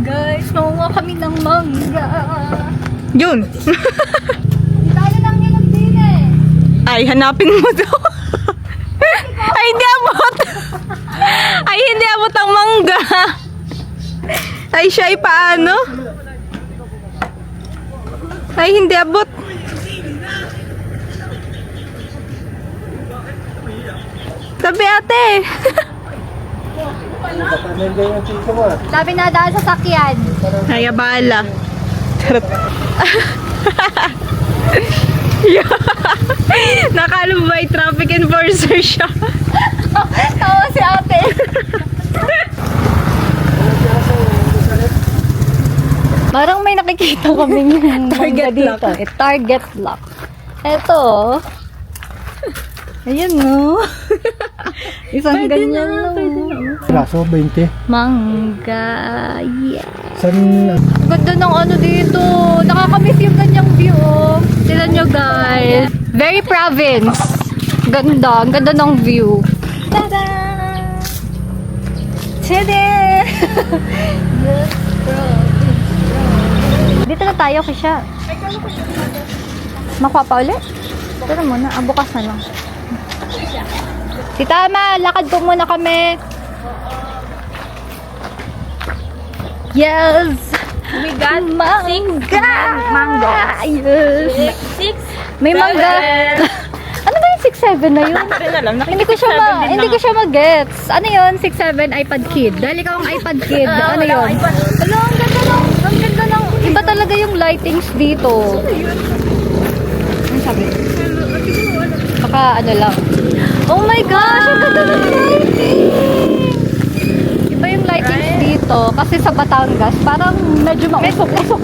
Guys, makuha kami ng mangga. Yun. Talo lang yun ang din eh. Ay, hanapin mo daw. Ay, hindi abot. Ay, hindi abot ang mangga. Ay, siya ay paano? Ay, hindi abot. Sabi ate. Sabi na dahil sa sakyan. Ay, abala. Charot. Nakala mo ba traffic enforcer siya? Tawa si ate. Parang may nakikita kaming Target mangga dito. lock. Target lock. Eto. Ayun no. Isang Pwede ganyan na, no. pwede na. Kaso, 20. Mangga. Yeah. San, Ganda ng ano dito. Nakakamiss yung ganyang view. Oh. Tignan nyo guys. Very province. Ganda. Ang ganda ng view. Tada! Tada! Yes, bro. Dito na tayo, Kisha. Makuha pa ulit? Tara muna. Bukas na lang. Si Tama, lakad po muna kami. Yes! We got Mangga! Mangga! Yes! 6. May mangga. Ano ba yung 6-7 na yun? Hindi ko siya mag-gets. Ano yun? 6-7 iPad Kid. Dahil ikaw ang iPad Kid. Ano yun? Hello, ang ganda ng... Ang ganda ng... Iba talaga yung lightings dito. Ano sabi? Baka ano lang. Oh my gosh! Ang ganda ng lighting! Iba yung lightings dito. Kasi sa Batangas, parang medyo mausok-usok.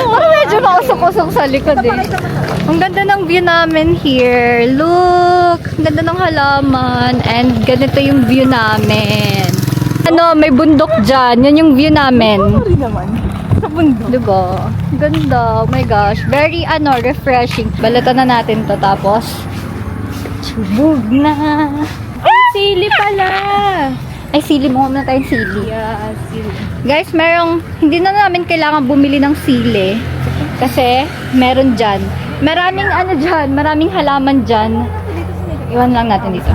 Parang medyo mausok-usok sa likod eh. Ang ganda ng view namin here. Look! Ang ganda ng halaman. And ganito yung view namin. Ano, may bundok dyan. Yan yung view namin. naman. Sa bundok. Diba? Ganda. Oh my gosh. Very, refreshing. Balatan na natin to. Tapos, chubog na. Ay, sili pala. Ay, sili mo muna tayong sili. Yeah, sili. Guys, hindi na namin kailangan bumili ng sili. Kasi, meron dyan. Maraming maraming halaman dyan. Iwan lang natin dito.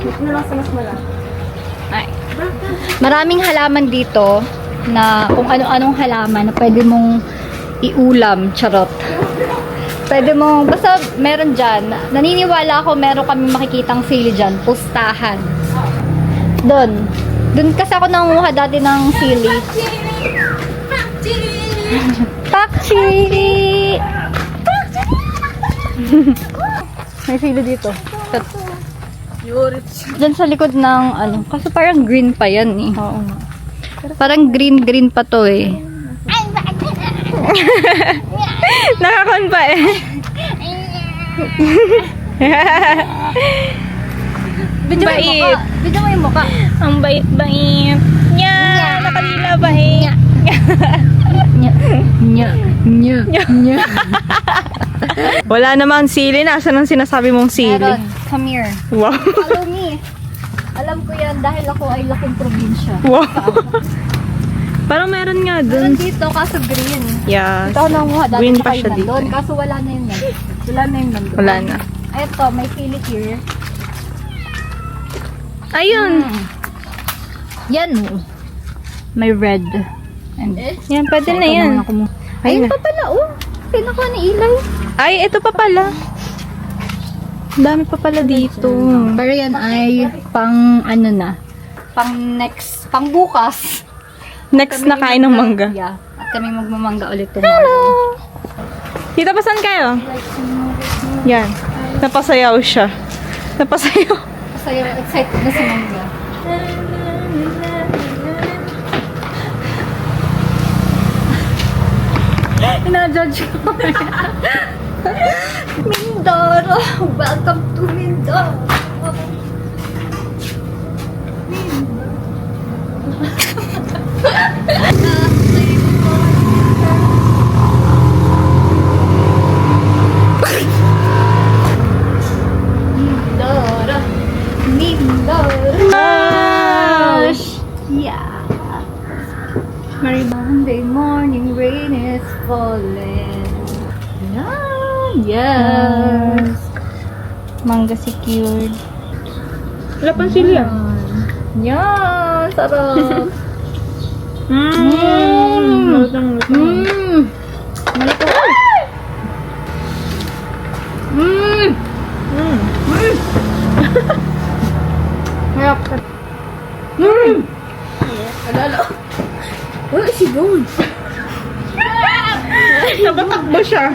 Dito na lang sa mas malaki. Ay. Maraming halaman dito na kung ano-anong halaman na pwede mong iulam, charot. Pwede mong, basta meron dyan. Naniniwala ako meron kami makikitang sili dyan. Pustahan. Doon kasi ako nanguha dati ng sili. Pakchili! May sili dito. Diyan sa likod ng kasi parang green pa yan eh. Oo. Parang green pa to eh. Nakakon pa eh. Bait. Video mo yung mukha. Ang bait-bait. Nya, nakalila bait. Nya. Wala namang sili. Nasaan ang sinasabi mong sili? Meron. Come here. Wow. Follow me. Alam ko yan dahil ako ay laking probinsya. Wow. Parang meron nga Meron dun. dito kaso green. Yeah. Ito ako nanguha dati Green sa pa siya kainan dito. doon. Kaso wala na yun yan. Wala na yun nandun. Wala na. Ito, may sili here. Ayun. Yan. May red. And Yan, pwede na yan. Ayun Ayun pa pala, oh. Pinukuha ni Eli. Ay, ito pa pala. Ang dami pa pala dito. Pero yan ay pang pang bukas. Next na kain ng mangga. Yeah. At kami magmamangga ulit tomorrow. Tita, pa saan kayo? Yan. Napasayaw siya. Napasayaw. Kasi excited na si mangga. Ina-judge ko. Mindoro. Welcome to Mindoro. Mindoro. Mindoro. Gosh! Yeah. Merry Monday morning rain is falling. Yes. Mangga secured. Wala pang sili ah. Yan, sarap. Malutong. Malito. Harap ka. Alala. Wala si Gold. Nabatakbo siya.